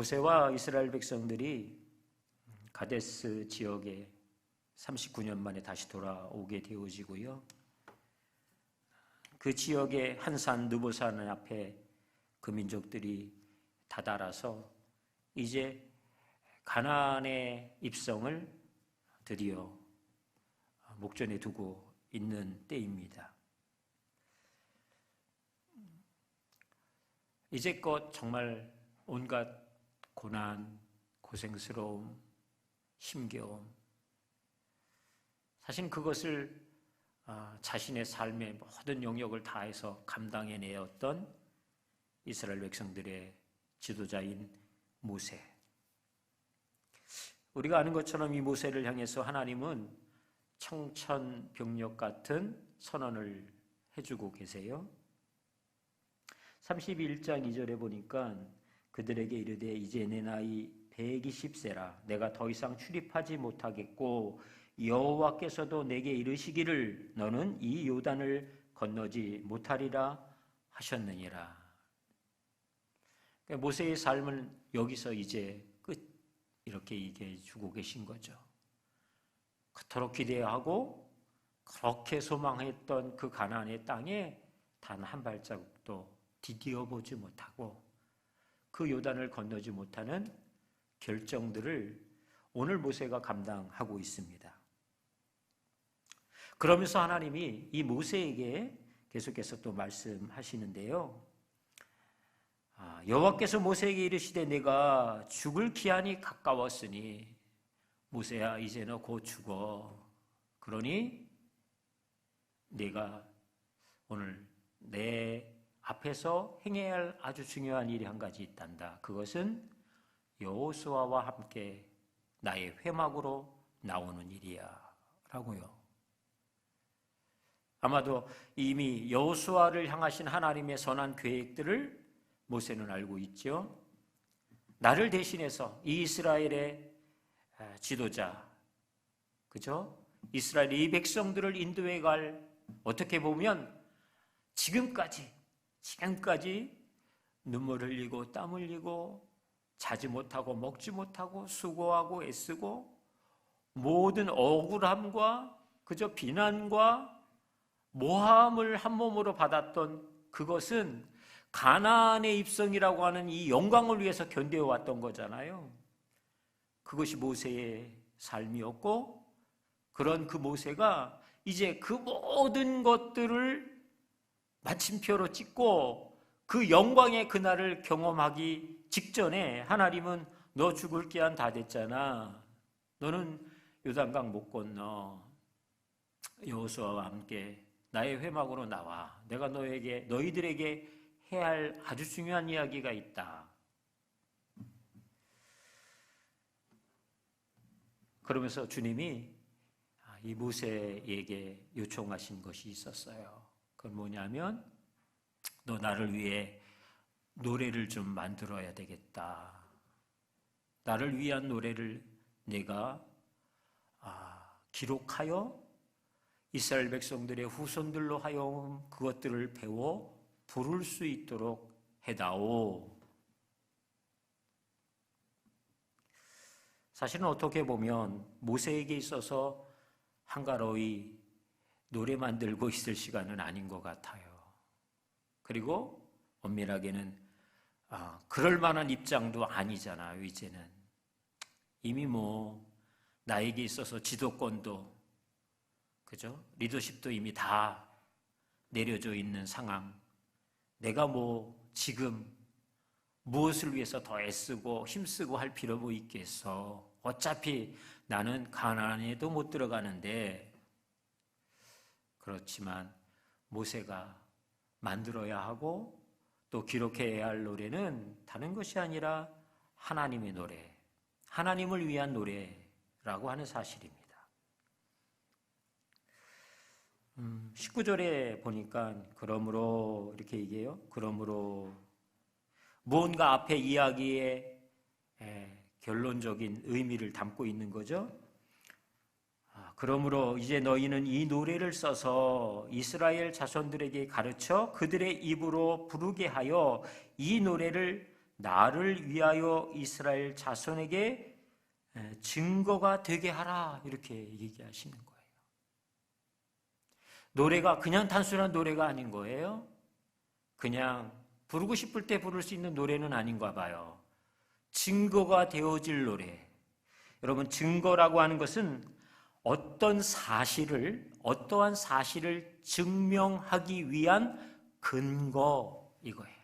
모세와 이스라엘 백성들이 가데스 지역에 39년 만에 다시 돌아오게 되어지고요. 그 지역의 한산 느보산 앞에 그 민족들이 다다라서 이제 가나안의 입성을 드디어 목전에 두고 있는 때입니다. 이제껏 정말 온갖 고난, 고생스러움, 힘겨움, 사실 그것을 자신의 삶의 모든 영역을 다해서 감당해내었던 이스라엘 백성들의 지도자인 모세. 우리가 아는 것처럼 이 모세를 향해서 하나님은 청천벽력 같은 선언을 해주고 계세요. 31장 2절에 보니까 그들에게 이르되 이제 내 나이 120세라 내가 더 이상 출입하지 못하겠고 여호와께서도 내게 이르시기를 너는 이 요단을 건너지 못하리라 하셨느니라. 그러니까 모세의 삶은 여기서 이제 끝, 이렇게 얘기해 주고 계신 거죠. 그토록 기대하고 그렇게 소망했던 그 가나안의 땅에 단 한 발자국도 디디어 보지 못하고 그 요단을 건너지 못하는 결정들을 오늘 모세가 감당하고 있습니다. 그러면서 하나님이 이 모세에게 계속해서 또 말씀하시는데요. 여호와께서 모세에게 이르시되 내가 죽을 기한이 가까웠으니 모세야 이제 너 곧 죽어. 그러니 내가 오늘 내 앞에서 행해야 할 아주 중요한 일이 한 가지 있단다. 그것은 여호수아와 함께 나의 회막으로 나오는 일이야 라고요. 아마도 이미 여호수아를 향하신 하나님의 선한 계획들을 모세는 알고 있죠. 나를 대신해서 이 이스라엘의 지도자, 그죠? 이스라엘 이 백성들을 인도해 갈, 어떻게 보면 지금까지 눈물 흘리고 땀 흘리고 자지 못하고 먹지 못하고 수고하고 애쓰고 모든 억울함과 그저 비난과 모함을 한 몸으로 받았던 그것은 가나안의 입성이라고 하는 이 영광을 위해서 견뎌왔던 거잖아요. 그것이 모세의 삶이었고, 그런 그 모세가 이제 그 모든 것들을 마침표로 찍고 그 영광의 그날을 경험하기 직전에 하나님은 너 죽을 기한 다 됐잖아. 너는 요단강 못 건너. 여호수아와 함께 나의 회막으로 나와. 내가 너희들에게 해야 할 아주 중요한 이야기가 있다. 그러면서 주님이 이 모세에게 요청하신 것이 있었어요. 그건 뭐냐면 너 나를 위해 노래를 좀 만들어야 되겠다. 나를 위한 노래를 내가 기록하여 이스라엘 백성들의 후손들로 하여금 그것들을 배워 부를 수 있도록 해다오. 사실은 어떻게 보면 모세에게 있어서 한가로이 노래 만들고 있을 시간은 아닌 것 같아요. 그리고 엄밀하게는 그럴 만한 입장도 아니잖아요. 이제는 이미 나에게 있어서 지도권도, 그죠? 리더십도 이미 다 내려져 있는 상황. 내가 지금 무엇을 위해서 더 애쓰고 힘쓰고 할 필요 있겠어. 어차피 나는 가나안에도 못 들어가는데. 그렇지만 모세가 만들어야 하고 또 기록해야 할 노래는 다른 것이 아니라 하나님의 노래, 하나님을 위한 노래라고 하는 사실입니다. 19절에 보니까 그러므로 이렇게 얘기해요. 그러므로 무언가 앞에 이야기에 결론적인 의미를 담고 있는 거죠. 그러므로 이제 너희는 이 노래를 써서 이스라엘 자손들에게 가르쳐 그들의 입으로 부르게 하여 이 노래를 나를 위하여 이스라엘 자손에게 증거가 되게 하라, 이렇게 얘기하시는 거예요. 노래가 그냥 단순한 노래가 아닌 거예요. 그냥 부르고 싶을 때 부를 수 있는 노래는 아닌가 봐요. 증거가 되어질 노래. 여러분, 증거라고 하는 것은 어떠한 사실을 증명하기 위한 근거, 이거예요.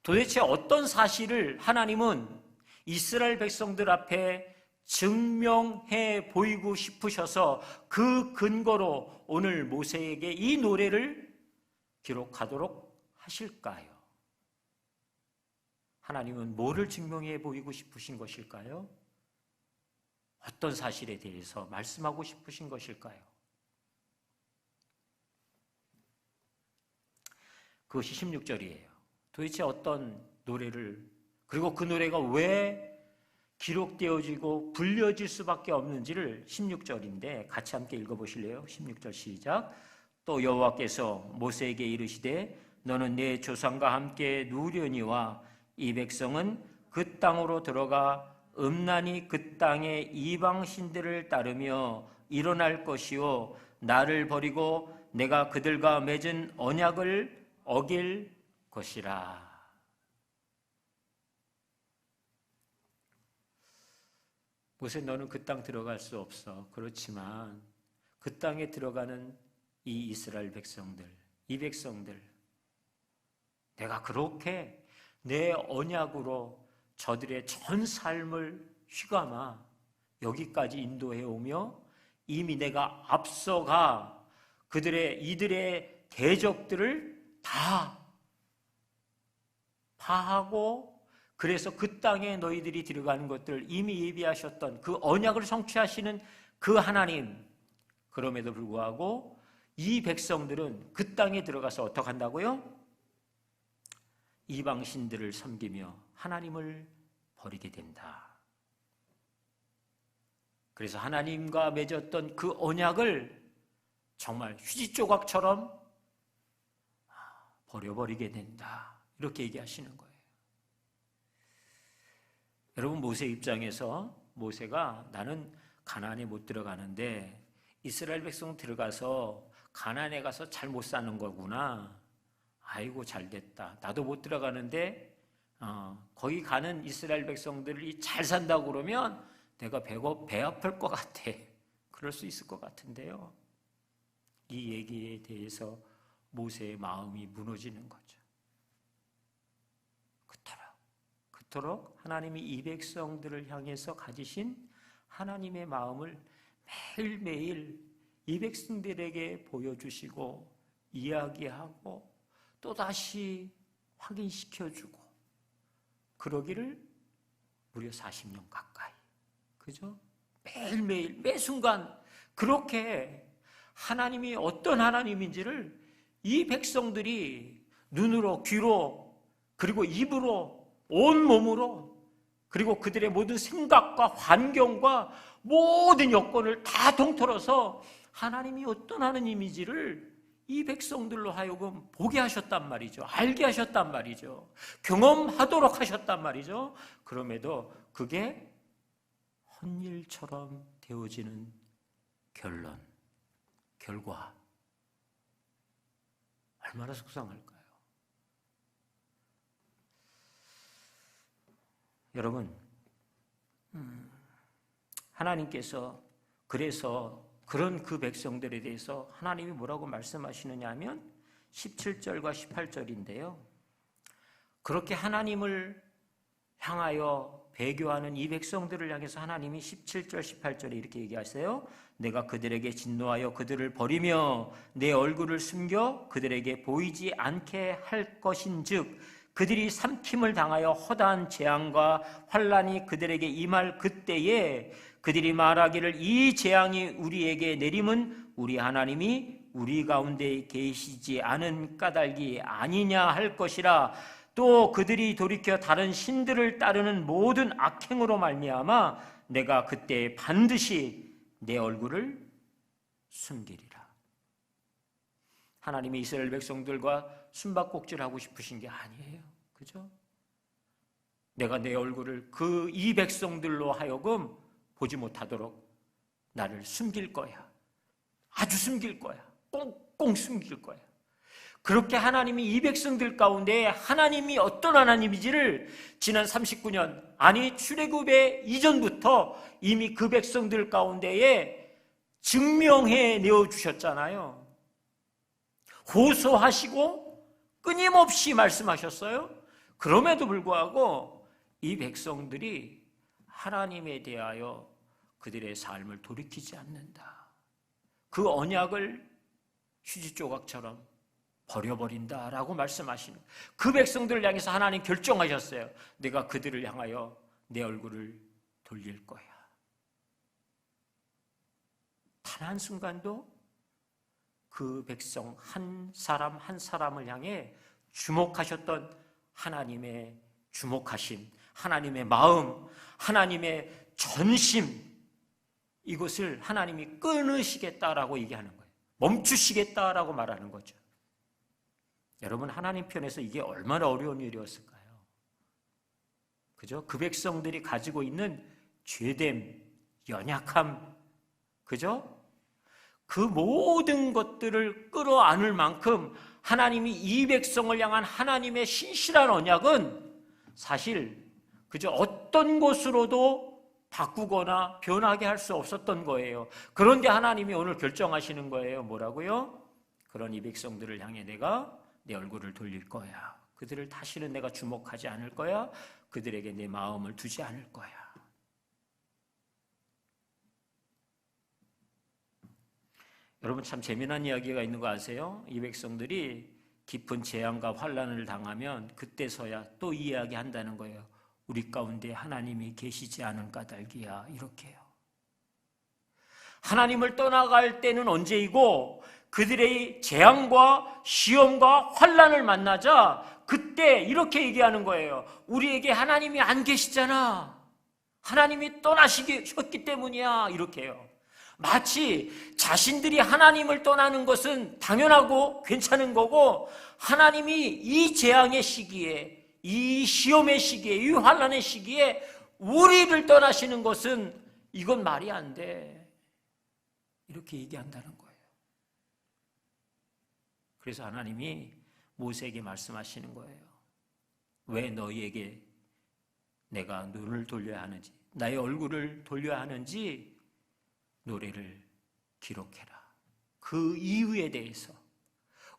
도대체 어떤 사실을 하나님은 이스라엘 백성들 앞에 증명해 보이고 싶으셔서 그 근거로 오늘 모세에게 이 노래를 기록하도록 하실까요? 하나님은 뭐를 증명해 보이고 싶으신 것일까요? 어떤 사실에 대해서 말씀하고 싶으신 것일까요? 그것이 16절이에요. 도대체 어떤 노래를, 그리고 그 노래가 왜 기록되어지고 불려질 수밖에 없는지를 16절인데 같이 함께 읽어보실래요? 16절 시작. 또 여호와께서 모세에게 이르시되 너는 내 조상과 함께 누우려니와 이 백성은 그 땅으로 들어가 음란히 그 땅의 이방신들을 따르며 일어날 것이요 나를 버리고 내가 그들과 맺은 언약을 어길 것이라. 모세, 너는 그 땅 들어갈 수 없어. 그렇지만 그 땅에 들어가는 이 이스라엘 백성들, 이 백성들, 내가 그렇게 내 언약으로 저들의 전 삶을 휘감아 여기까지 인도해 오며 이미 내가 앞서가 이들의 대적들을 다 파하고, 그래서 그 땅에 너희들이 들어가는 것들을 이미 예비하셨던 그 언약을 성취하시는 그 하나님, 그럼에도 불구하고 이 백성들은 그 땅에 들어가서 어떻게 한다고요? 이방신들을 섬기며 하나님을 버리게 된다. 그래서 하나님과 맺었던 그 언약을 정말 휴지 조각처럼 버려버리게 된다. 이렇게 얘기하시는 거예요. 여러분, 모세 입장에서 모세가 나는 가나안에 못 들어가는데 이스라엘 백성 들어가서 가나안에 가서 잘 못 사는 거구나. 아이고 잘됐다. 나도 못 들어가는데 거기 가는 이스라엘 백성들이 잘 산다고 그러면 내가 배 아플 것 같아. 그럴 수 있을 것 같은데요. 이 얘기에 대해서 모세의 마음이 무너지는 거죠. 그토록 하나님이 이 백성들을 향해서 가지신 하나님의 마음을 매일매일 이 백성들에게 보여주시고 이야기하고 또다시 확인시켜주고 그러기를 무려 40년 가까이, 그죠? 매일매일 매순간 그렇게 하나님이 어떤 하나님인지를 이 백성들이 눈으로, 귀로, 그리고 입으로, 온몸으로, 그리고 그들의 모든 생각과 환경과 모든 여건을 다 통틀어서 하나님이 어떤 하나님인지를 이 백성들로 하여금 보게 하셨단 말이죠. 알게 하셨단 말이죠. 경험하도록 하셨단 말이죠. 그럼에도 그게 헛일처럼 되어지는 결과 얼마나 속상할까요? 여러분, 하나님께서 그래서 그런 그 백성들에 대해서 하나님이 뭐라고 말씀하시느냐 하면 17절과 18절인데요. 그렇게 하나님을 향하여 배교하는 이 백성들을 향해서 하나님이 17절, 18절에 이렇게 얘기하세요. 내가 그들에게 진노하여 그들을 버리며 내 얼굴을 숨겨 그들에게 보이지 않게 할 것인즉 그들이 삼킴을 당하여 허다한 재앙과 환난이 그들에게 임할 그때에 그들이 말하기를 이 재앙이 우리에게 내림은 우리 하나님이 우리 가운데 계시지 않은 까닭이 아니냐 할 것이라. 또 그들이 돌이켜 다른 신들을 따르는 모든 악행으로 말미암아 내가 그때 반드시 내 얼굴을 숨기리라. 하나님이 이스라엘 백성들과 숨바꼭질하고 싶으신 게 아니에요. 그죠? 내가 내 얼굴을 그 이 백성들로 하여금 보지 못하도록 나를 숨길 거야. 아주 숨길 거야. 꽁꽁 숨길 거야. 그렇게 하나님이 이 백성들 가운데 하나님이 어떤 하나님인지를 지난 39년, 아니 출애굽의 이전부터 이미 그 백성들 가운데에 증명해 내어주셨잖아요. 호소하시고 끊임없이 말씀하셨어요. 그럼에도 불구하고 이 백성들이 하나님에 대하여 그들의 삶을 돌이키지 않는다. 그 언약을 휴지 조각처럼 버려버린다라고 말씀하시는, 그 백성들을 향해서 하나님 결정하셨어요. 내가 그들을 향하여 내 얼굴을 돌릴 거야. 단 한순간도 그 백성 한 사람 한 사람을 향해 주목하셨던 하나님의 주목하심, 하나님의 마음, 하나님의 전심, 이것을 하나님이 끊으시겠다라고 얘기하는 거예요. 멈추시겠다라고 말하는 거죠. 여러분, 하나님 편에서 이게 얼마나 어려운 일이었을까요? 그죠? 그 백성들이 가지고 있는 죄됨, 연약함, 그죠? 그 모든 것들을 끌어안을 만큼 하나님이 이 백성을 향한 하나님의 신실한 언약은 사실 그저 어떤 것으로도 바꾸거나 변하게 할 수 없었던 거예요. 그런데 하나님이 오늘 결정하시는 거예요. 뭐라고요? 그런 이 백성들을 향해 내가 내 얼굴을 돌릴 거야. 그들을 다시는 내가 주목하지 않을 거야. 그들에게 내 마음을 두지 않을 거야. 여러분, 참 재미난 이야기가 있는 거 아세요? 이 백성들이 깊은 재앙과 환난을 당하면 그때서야 또 이야기한다는 거예요. 우리 가운데 하나님이 계시지 않은 까닭이야. 이렇게요. 하나님을 떠나갈 때는 언제이고 그들의 재앙과 시험과 환난을 만나자 그때 이렇게 얘기하는 거예요. 우리에게 하나님이 안 계시잖아. 하나님이 떠나셨기 때문이야. 이렇게요. 마치 자신들이 하나님을 떠나는 것은 당연하고 괜찮은 거고, 하나님이 이 재앙의 시기에, 이 시험의 시기에, 이 환난의 시기에 우리를 떠나시는 것은 이건 말이 안 돼. 이렇게 얘기한다는 거예요. 그래서 하나님이 모세에게 말씀하시는 거예요. 왜 너희에게 내가 눈을 돌려야 하는지, 나의 얼굴을 돌려야 하는지 노래를 기록해라. 그 이유에 대해서,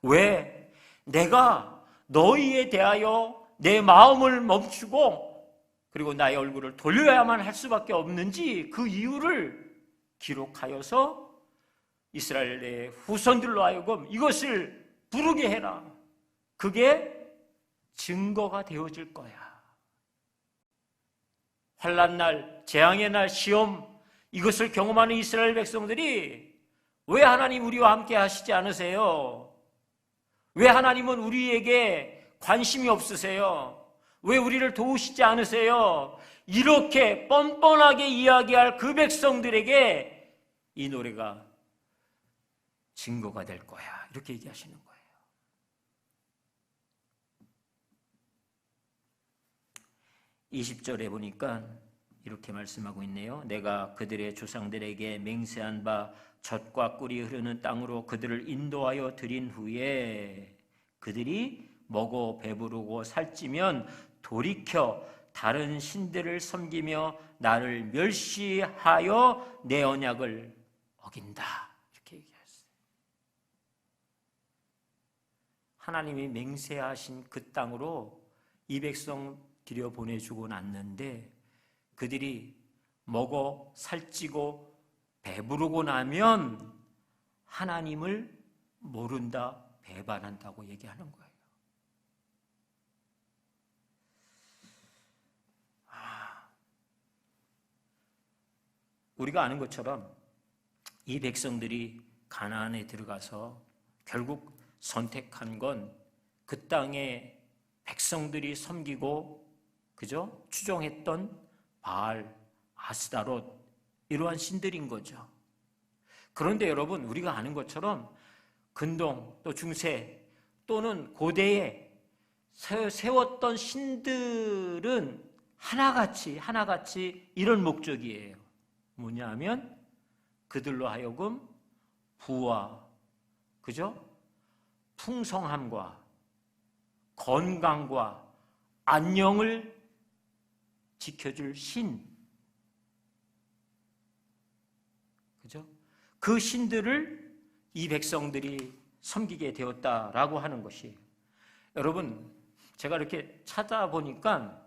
왜 내가 너희에 대하여 내 마음을 멈추고 그리고 나의 얼굴을 돌려야만 할 수밖에 없는지 그 이유를 기록하여서 이스라엘의 후손들로 하여금 이것을 부르게 해라. 그게 증거가 되어질 거야. 환난날, 재앙의 날, 시험, 이것을 경험하는 이스라엘 백성들이 왜 하나님 우리와 함께 하시지 않으세요? 왜 하나님은 우리에게 관심이 없으세요? 왜 우리를 도우시지 않으세요? 이렇게 뻔뻔하게 이야기할 그 백성들에게 이 노래가 증거가 될 거야. 이렇게 얘기하시는 거예요. 20절에 보니까 이렇게 말씀하고 있네요. 내가 그들의 조상들에게 맹세한 바 젖과 꿀이 흐르는 땅으로 그들을 인도하여 드린 후에 그들이 먹어 배부르고 살찌면 돌이켜 다른 신들을 섬기며 나를 멸시하여 내 언약을 어긴다. 이렇게 얘기했어요. 하나님이 맹세하신 그 땅으로 이 백성 들여보내주고 났는데 그들이 먹어 살찌고 배부르고 나면 하나님을 모른다, 배반한다고 얘기하는 거예요. 우리가 아는 것처럼 이 백성들이 가나안에 들어가서 결국 선택한 건 그 땅에 백성들이 섬기고 그죠? 추종했던 바알, 아스다롯, 이러한 신들인 거죠. 그런데 여러분, 우리가 아는 것처럼 근동 또 중세 또는 고대에 세웠던 신들은 하나같이 이런 목적이에요. 뭐냐면 그들로 하여금 부와, 그죠? 풍성함과 건강과 안녕을 지켜줄 신, 그죠? 그 신들을 이 백성들이 섬기게 되었다라고 하는 것이에요. 여러분, 제가 이렇게 찾아보니까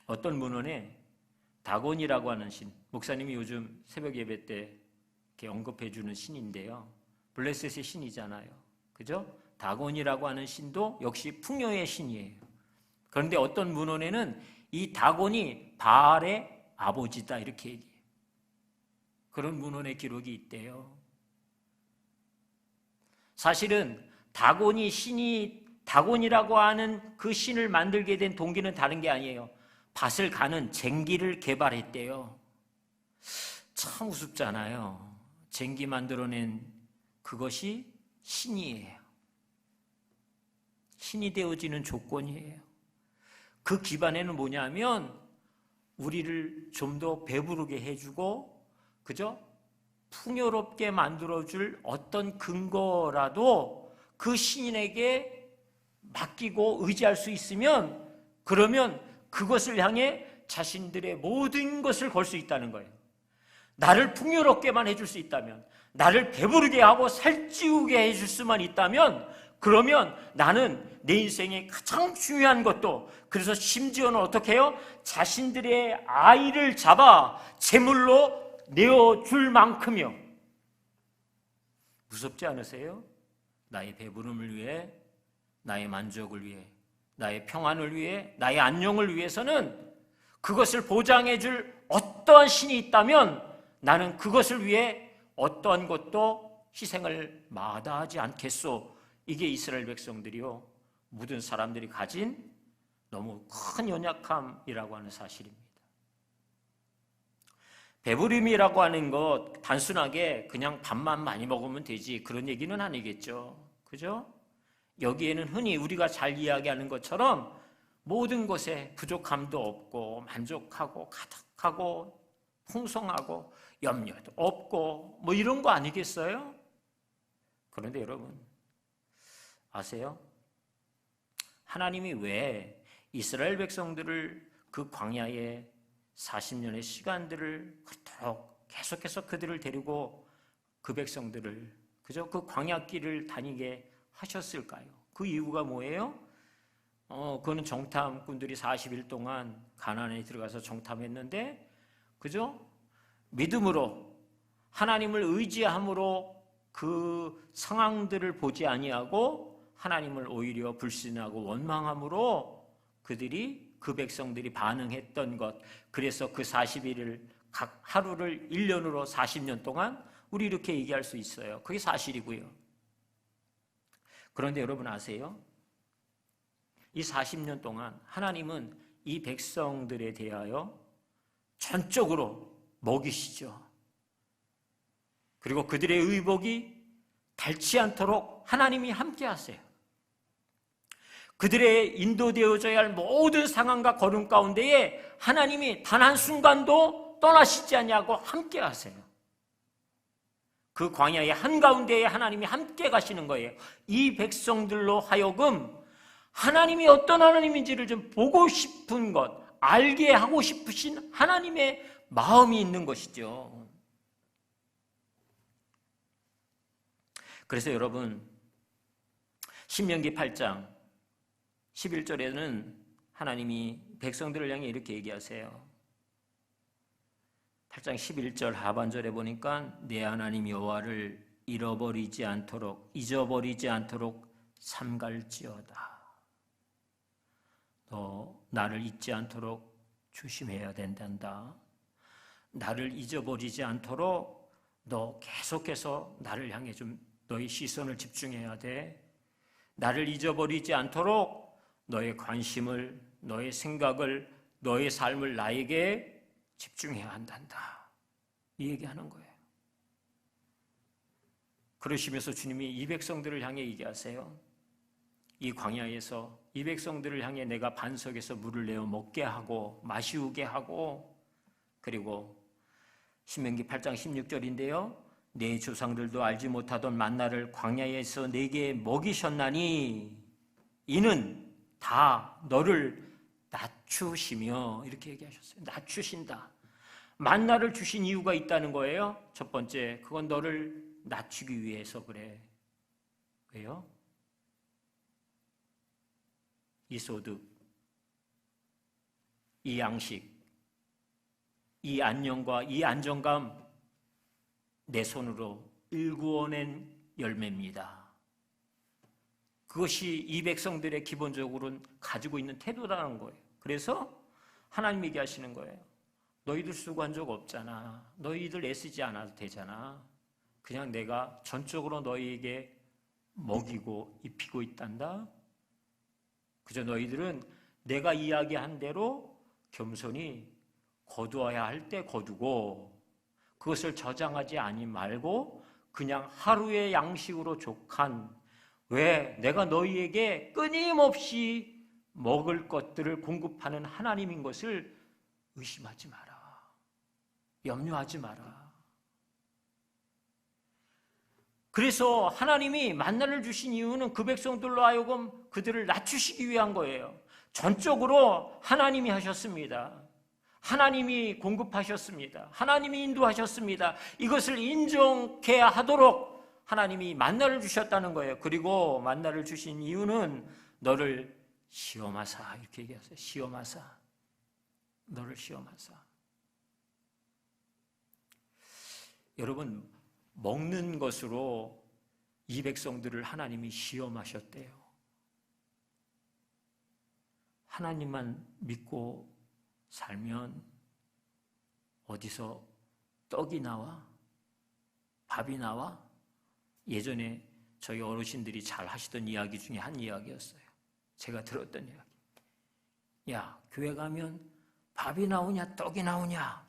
어떤 문헌에 다곤이라고 하는 신, 목사님이 요즘 새벽 예배 때 이렇게 언급해 주는 신인데요. 블레셋의 신이잖아요. 그죠? 다곤이라고 하는 신도 역시 풍요의 신이에요. 그런데 어떤 문헌에는 이 다곤이 바알의 아버지다 이렇게 얘기해요. 그런 문헌의 기록이 있대요. 사실은 다곤이라고 하는 그 신을 만들게 된 동기는 다른 게 아니에요. 밭을 가는 쟁기를 개발했대요. 참 우습잖아요. 쟁기 만들어낸 그것이 신이에요. 신이 되어지는 조건이에요. 그 기반에는 뭐냐면 우리를 좀 더 배부르게 해주고, 그죠? 풍요롭게 만들어줄 어떤 근거라도 그 신에게 맡기고 의지할 수 있으면, 그러면 그것을 향해 자신들의 모든 것을 걸 수 있다는 거예요. 나를 풍요롭게만 해줄 수 있다면, 나를 배부르게 하고 살찌우게 해줄 수만 있다면, 그러면 나는 내 인생의 가장 중요한 것도, 그래서 심지어는 어떻게 해요? 자신들의 아이를 잡아 제물로 내어줄 만큼이요. 무섭지 않으세요? 나의 배부름을 위해, 나의 만족을 위해, 나의 평안을 위해, 나의 안녕을 위해서는 그것을 보장해 줄 어떠한 신이 있다면 나는 그것을 위해 어떠한 것도 희생을 마다하지 않겠소. 이게 이스라엘 백성들이요, 모든 사람들이 가진 너무 큰 연약함이라고 하는 사실입니다. 배부름이라고 하는 것 단순하게 그냥 밥만 많이 먹으면 되지 그런 얘기는 아니겠죠. 그죠? 여기에는 흔히 우리가 잘 이야기하는 것처럼 모든 것에 부족함도 없고 만족하고 가득하고 풍성하고 염려도 없고 뭐 이런 거 아니겠어요? 그런데 여러분 아세요? 하나님이 왜 이스라엘 백성들을 그 광야에 40년의 시간들을 그토록 계속해서 그들을 데리고 그 백성들을, 그죠? 그 광야길을 다니게 하셨을까요? 그 이유가 뭐예요? 그거는 정탐꾼들이 40일 동안 가나안에 들어가서 정탐했는데, 그죠? 믿음으로 하나님을 의지함으로 그 상황들을 보지 아니하고 하나님을 오히려 불신하고 원망함으로 그들이, 그 백성들이 반응했던 것, 그래서 그 40일을 각 하루를 1년으로 40년 동안 우리 이렇게 얘기할 수 있어요. 그게 사실이고요. 그런데 여러분 아세요? 이 40년 동안 하나님은 이 백성들에 대하여 전적으로 먹이시죠. 그리고 그들의 의복이 닳지 않도록 하나님이 함께 하세요. 그들의 인도되어져야 할 모든 상황과 걸음 가운데에 하나님이 단 한순간도 떠나시지 않냐고 함께 하세요. 그 광야의 한가운데에 하나님이 함께 가시는 거예요. 이 백성들로 하여금 하나님이 어떤 하나님인지를 좀 보고 싶은 것, 알게 하고 싶으신 하나님의 마음이 있는 것이죠. 그래서 여러분 신명기 8장 11절에는 하나님이 백성들을 향해 이렇게 얘기하세요. 8장 11절 하반절에 보니까 내 하나님 여호와를 잊어버리지 않도록 삼갈지어다. 너 나를 잊지 않도록 조심해야 된단다. 나를 잊어버리지 않도록 너 계속해서 나를 향해 좀 너의 시선을 집중해야 돼. 나를 잊어버리지 않도록 너의 관심을, 너의 생각을, 너의 삶을 나에게 집중해야 한단다. 이 얘기하는 거예요. 그러시면서 주님이 이 백성들을 향해 얘기하세요. 이 광야에서 이 백성들을 향해 내가 반석에서 물을 내어 먹게 하고 마시우게 하고, 그리고 신명기 8장 16절인데요. 내 조상들도 알지 못하던 만나를 광야에서 내게 먹이셨나니 이는 다 너를 낮추시며, 이렇게 얘기하셨어요. 낮추신다. 만나를 주신 이유가 있다는 거예요. 첫 번째, 그건 너를 낮추기 위해서 그래. 왜요? 이 소득, 이 양식, 이 안녕과 이 안정감, 내 손으로 일구어낸 열매입니다. 그것이 이 백성들의 기본적으로는 가지고 있는 태도라는 거예요. 그래서 하나님 얘기하시는 거예요. 너희들 수고한 적 없잖아. 너희들 애쓰지 않아도 되잖아. 그냥 내가 전적으로 너희에게 먹이고 입히고 있단다. 그저 너희들은 내가 이야기한 대로 겸손히 거두어야 할 때 거두고, 그것을 저장하지 아니 말고 그냥 하루의 양식으로 족한, 왜 내가 너희에게 끊임없이 먹을 것들을 공급하는 하나님인 것을 의심하지 마라. 염려하지 마라. 그래서 하나님이 만나를 주신 이유는 그 백성들로 하여금 그들을 낮추시기 위한 거예요. 전적으로 하나님이 하셨습니다. 하나님이 공급하셨습니다. 하나님이 인도하셨습니다. 이것을 인정케 하도록 하나님이 만나를 주셨다는 거예요. 그리고 만나를 주신 이유는 너를 시험하사, 이렇게 얘기하세요. 시험하사. 너를 시험하사. 여러분, 먹는 것으로 이 백성들을 하나님이 시험하셨대요. 하나님만 믿고 살면 어디서 떡이 나와? 밥이 나와? 예전에 저희 어르신들이 잘 하시던 이야기 중에 한 이야기였어요. 제가 들었던 이야기. 야, 교회 가면 밥이 나오냐 떡이 나오냐?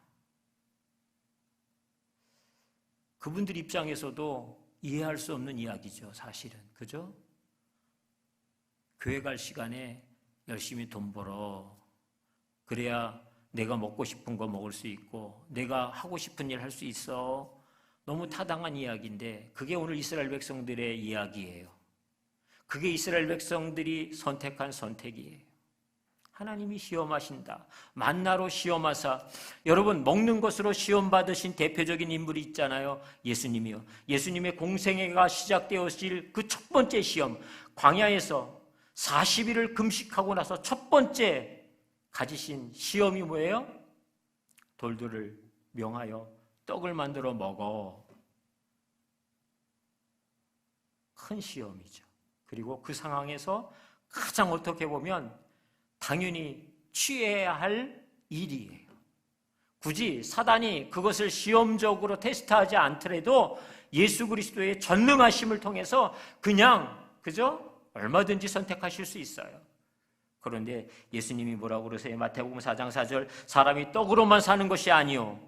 그분들 입장에서도 이해할 수 없는 이야기죠, 사실은. 그죠? 교회 갈 시간에 열심히 돈 벌어. 그래야 내가 먹고 싶은 거 먹을 수 있고 내가 하고 싶은 일 할 수 있어. 너무 타당한 이야기인데 그게 오늘 이스라엘 백성들의 이야기예요. 그게 이스라엘 백성들이 선택한 선택이에요. 하나님이 시험하신다. 만나로 시험하사. 여러분, 먹는 것으로 시험받으신 대표적인 인물이 있잖아요. 예수님이요. 예수님의 공생애가 시작되었을 그 첫 번째 시험, 광야에서 40일을 금식하고 나서 첫 번째 가지신 시험이 뭐예요? 돌들을 명하여 떡을 만들어 먹어. 큰 시험이죠. 그리고 그 상황에서 가장 어떻게 보면 당연히 취해야 할 일이에요. 굳이 사단이 그것을 시험적으로 테스트하지 않더라도 예수 그리스도의 전능하심을 통해서 그냥, 그죠? 얼마든지 선택하실 수 있어요. 그런데 예수님이 뭐라고 그러세요? 마태복음 4장 4절, 사람이 떡으로만 사는 것이 아니요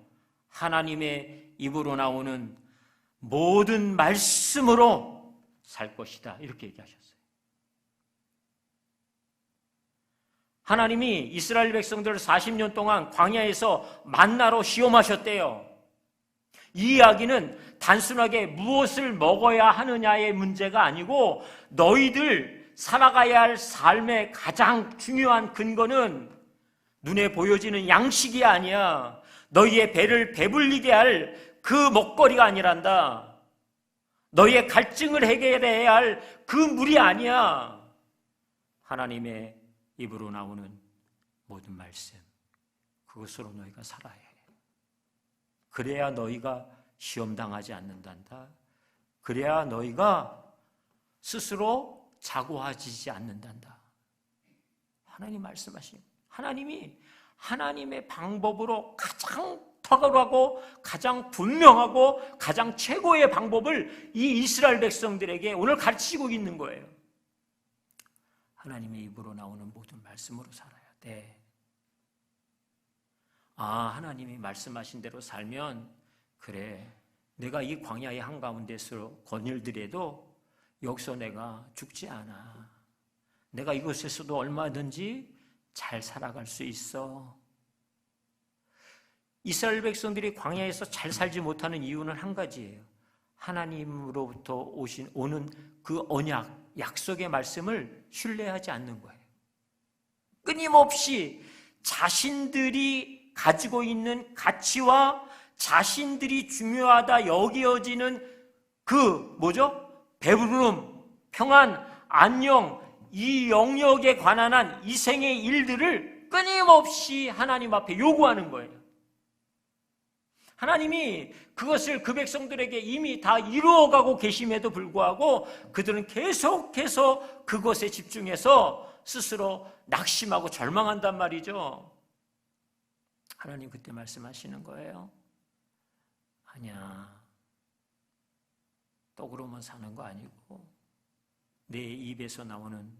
하나님의 입으로 나오는 모든 말씀으로 살 것이다. 이렇게 얘기하셨어요. 하나님이 이스라엘 백성들을 40년 동안 광야에서 만나로 시험하셨대요. 이 이야기는 단순하게 무엇을 먹어야 하느냐의 문제가 아니고 너희들 살아가야 할 삶의 가장 중요한 근거는 눈에 보여지는 양식이 아니야. 너희의 배를 배불리게 할 그 먹거리가 아니란다. 너희의 갈증을 해결해야 할 그 물이 아니야. 하나님의 입으로 나오는 모든 말씀, 그것으로 너희가 살아야 해. 그래야 너희가 시험당하지 않는단다. 그래야 너희가 스스로 자고하지 않는단다. 하나님 말씀하신, 하나님이 하나님의 방법으로 가장 탁월하고 가장 분명하고 가장 최고의 방법을 이 이스라엘 백성들에게 오늘 가르치고 있는 거예요. 하나님의 입으로 나오는 모든 말씀으로 살아야 돼. 하나님이 말씀하신 대로 살면 그래, 내가 이 광야의 한가운데서 거닐더라도 여기서 내가 죽지 않아. 내가 이곳에서도 얼마든지 잘 살아갈 수 있어. 이스라엘 백성들이 광야에서 잘 살지 못하는 이유는 한 가지예요. 하나님으로부터 오는 그 언약, 약속의 말씀을 신뢰하지 않는 거예요. 끊임없이 자신들이 가지고 있는 가치와 자신들이 중요하다 여겨지는 배부름, 평안, 안녕, 이 영역에 관한 한 이생의 일들을 끊임없이 하나님 앞에 요구하는 거예요. 하나님이 그것을 그 백성들에게 이미 다 이루어가고 계심에도 불구하고 그들은 계속해서 그것에 집중해서 스스로 낙심하고 절망한단 말이죠. 하나님 그때 말씀하시는 거예요. 아니야. 떡으로만 사는 거 아니고 내 입에서 나오는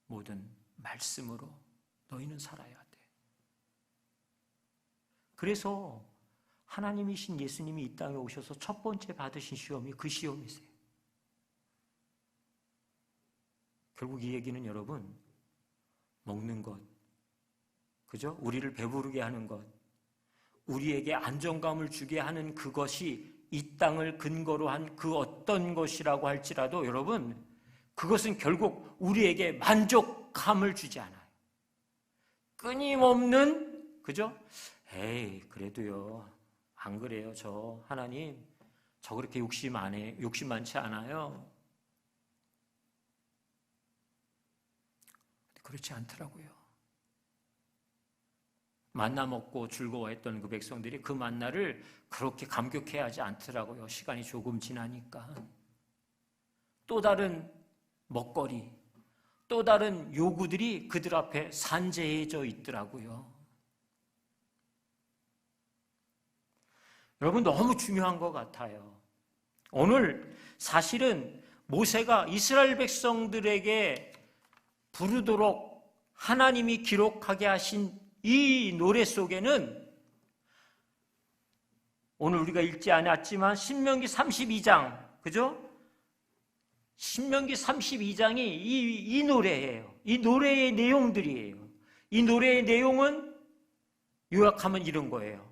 모든 말씀으로 너희는 살아야 돼. 그래서 하나님이신 예수님이 이 땅에 오셔서 첫 번째 받으신 시험이 그 시험이세요. 결국 이 얘기는 여러분, 먹는 것, 그죠? 우리를 배부르게 하는 것, 우리에게 안정감을 주게 하는 그것이 이 땅을 근거로 한 그 어떤 것이라고 할지라도 여러분, 그것은 결국 우리에게 만족감을 주지 않아요. 끊임없는, 그죠? 에이, 그래도요. 안 그래요. 저 하나님, 저 그렇게 욕심 많지 않아요. 그렇지 않더라고요. 만나 먹고 즐거워했던 그 백성들이 그 만나를 그렇게 감격해하지 않더라고요. 시간이 조금 지나니까. 또 다른 먹거리, 또 다른 요구들이 그들 앞에 산재해져 있더라고요. 여러분, 너무 중요한 것 같아요. 오늘 사실은 모세가 이스라엘 백성들에게 부르도록 하나님이 기록하게 하신 이 노래 속에는 오늘 우리가 읽지 않았지만 신명기 32장, 그죠? 신명기 32장이 이 노래예요. 이 노래의 내용들이에요. 이 노래의 내용은 요약하면 이런 거예요.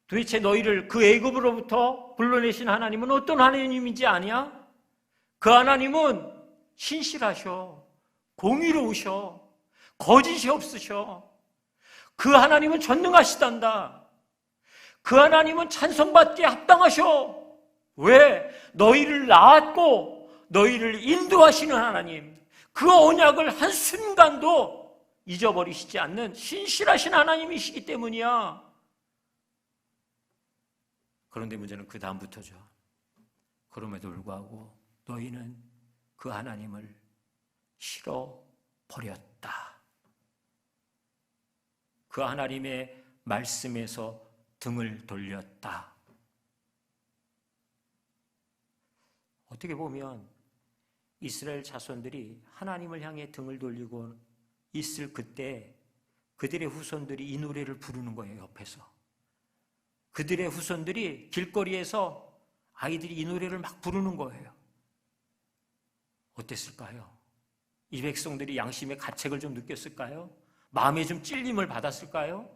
도대체 너희를 그 애굽으로부터 불러내신 하나님은 어떤 하나님인지 아냐? 그 하나님은 신실하셔, 공의로우셔, 거짓이 없으셔. 그 하나님은 전능하시단다. 그 하나님은 찬송받기에 합당하셔. 왜? 너희를 낳았고 너희를 인도하시는 하나님, 그 언약을 한순간도 잊어버리시지 않는 신실하신 하나님이시기 때문이야. 그런데 문제는 그 다음부터죠. 그럼에도 불구하고 너희는 그 하나님을 싫어버렸다. 그 하나님의 말씀에서 등을 돌렸다. 어떻게 보면 이스라엘 자손들이 하나님을 향해 등을 돌리고 있을 그때 그들의 후손들이 이 노래를 부르는 거예요, 옆에서. 그들의 후손들이 길거리에서 아이들이 이 노래를 막 부르는 거예요. 어땠을까요? 이 백성들이 양심의 가책을 좀 느꼈을까요? 마음에 좀 찔림을 받았을까요?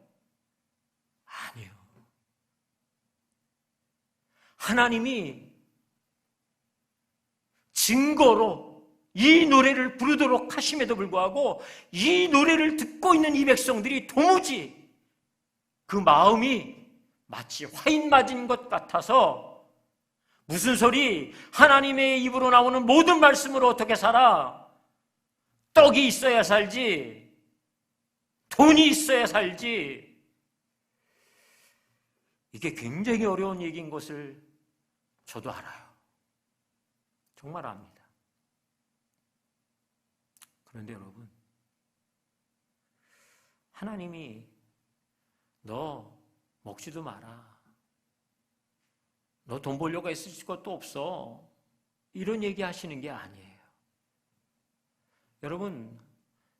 아니요. 하나님이 증거로 이 노래를 부르도록 하심에도 불구하고 이 노래를 듣고 있는 이 백성들이 도무지 그 마음이 마치 화인 맞은 것 같아서 무슨 소리? 하나님의 입으로 나오는 모든 말씀으로 어떻게 살아? 떡이 있어야 살지, 돈이 있어야 살지. 이게 굉장히 어려운 얘기인 것을 저도 알아요. 정말 압니다. 그런데 여러분, 하나님이 너 먹지도 마라, 너 돈 벌려고 애쓸 것도 없어, 이런 얘기 하시는 게 아니에요. 여러분,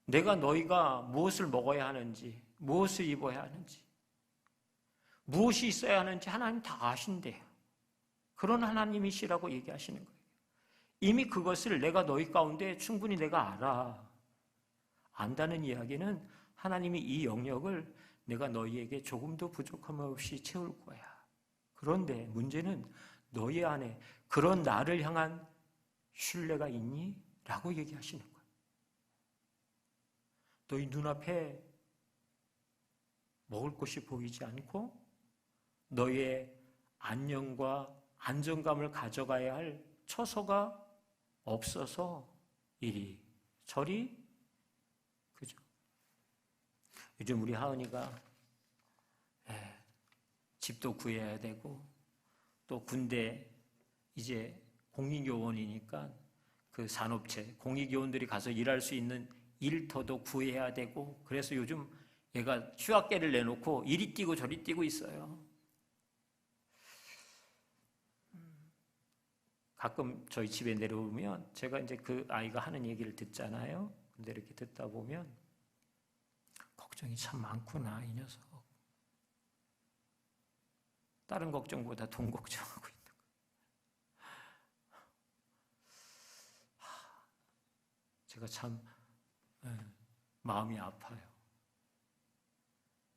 내가 너희가 무엇을 먹어야 하는지, 무엇을 입어야 하는지, 무엇이 있어야 하는지 하나님 다 아신대요. 그런 하나님이시라고 얘기하시는 거예요. 이미 그것을 내가 너희 가운데 충분히 내가 알아. 안다는 이야기는 하나님이 이 영역을 내가 너희에게 조금도 부족함 없이 채울 거야. 그런데 문제는 너희 안에 그런 나를 향한 신뢰가 있니? 라고 얘기하시는 거예요. 너희 눈앞에 먹을 것이 보이지 않고 너희의 안녕과 안정감을 가져가야 할 처소가 없어서 이리 저리, 그죠? 요즘 우리 하은이가 집도 구해야 되고 또 군대 이제 공익요원이니까 그 산업체 공익요원들이 가서 일할 수 있는 일터도 구해야 되고 그래서 요즘 얘가 휴학계를 내놓고 이리 뛰고 저리 뛰고 있어요. 가끔 저희 집에 내려오면 제가 이제 그 아이가 하는 얘기를 듣잖아요. 근데 이렇게 듣다 보면 걱정이 참 많구나, 이 녀석. 다른 걱정보다 돈 걱정하고 있는 거예요. 제가 참 마음이 아파요.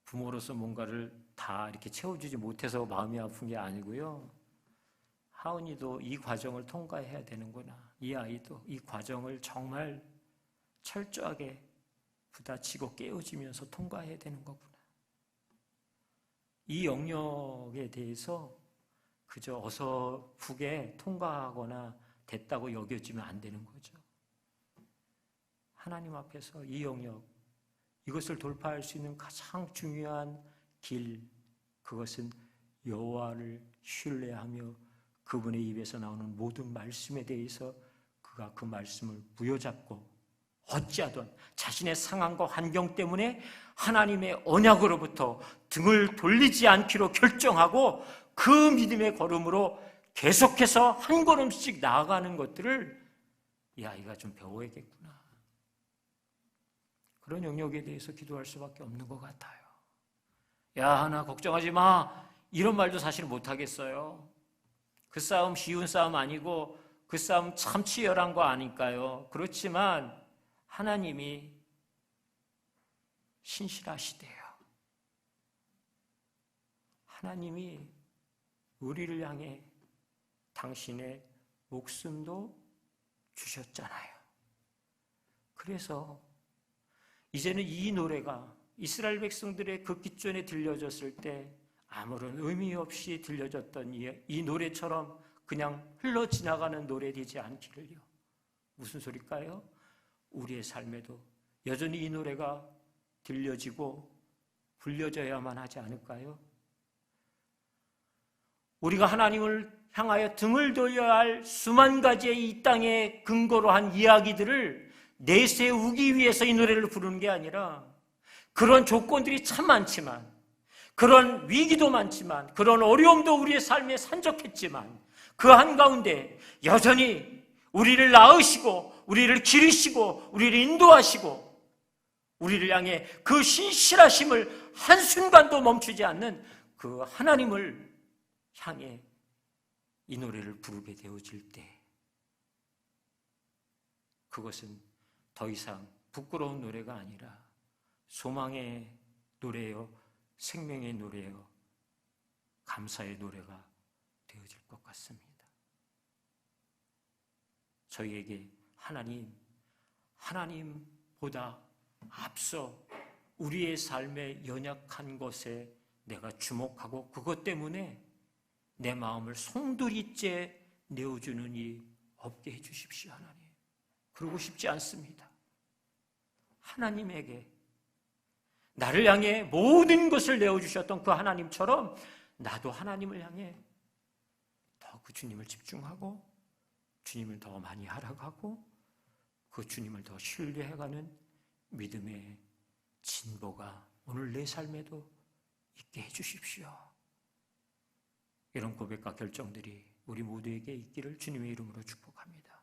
부모로서 뭔가를 다 이렇게 채워주지 못해서 마음이 아픈 게 아니고요. 하은이도 이 과정을 통과해야 되는구나. 이 아이도 이 과정을 정말 철저하게 부딪히고 깨어지면서 통과해야 되는 거구나. 이 영역에 대해서 그저 어설프게 통과하거나 됐다고 여겨지면 안 되는 거죠. 하나님 앞에서 이 영역, 이것을 돌파할 수 있는 가장 중요한 길, 그것은 여호와를 신뢰하며 그분의 입에서 나오는 모든 말씀에 대해서 그가 그 말씀을 부여잡고 어찌하든 자신의 상황과 환경 때문에 하나님의 언약으로부터 등을 돌리지 않기로 결정하고 그 믿음의 걸음으로 계속해서 한 걸음씩 나아가는 것들을 이 아이가 좀 배워야겠구나. 그런 영역에 대해서 기도할 수밖에 없는 것 같아요. 야, 하나 걱정하지 마. 이런 말도 사실 못하겠어요. 그 싸움 쉬운 싸움 아니고 그 싸움 참 치열한 거 아닐까요? 그렇지만 하나님이 신실하시대요. 하나님이 우리를 향해 당신의 목숨도 주셨잖아요. 그래서 이제는 이 노래가 이스라엘 백성들의 그 기존에 들려졌을 때 아무런 의미 없이 들려졌던 이 노래처럼 그냥 흘러 지나가는 노래 되지 않기를요. 무슨 소리일까요? 우리의 삶에도 여전히 이 노래가 들려지고 불려져야만 하지 않을까요? 우리가 하나님을 향하여 등을 돌려야 할 수만 가지의 이 땅에 근거로 한 이야기들을 내세우기 위해서 이 노래를 부르는 게 아니라 그런 조건들이 참 많지만 그런 위기도 많지만 그런 어려움도 우리의 삶에 산적했지만 그 한가운데 여전히 우리를 낳으시고 우리를 기르시고 우리를 인도하시고 우리를 향해 그 신실하심을 한순간도 멈추지 않는 그 하나님을 향해 이 노래를 부르게 되어질 때 그것은 더 이상 부끄러운 노래가 아니라 소망의 노래요, 생명의 노래요, 감사의 노래가 되어질 것 같습니다. 저희에게 하나님보다 앞서 우리의 삶의 연약한 것에 내가 주목하고 그것 때문에 내 마음을 송두리째 내어주는 이 없게 해주십시오, 하나님. 그러고 싶지 않습니다. 하나님에게 나를 향해 모든 것을 내어주셨던 그 하나님처럼 나도 하나님을 향해 더 그 주님을 집중하고 주님을 더 많이 알아가고 그 주님을 더 신뢰해가는 믿음의 진보가 오늘 내 삶에도 있게 해주십시오. 이런 고백과 결정들이 우리 모두에게 있기를 주님의 이름으로 축복합니다.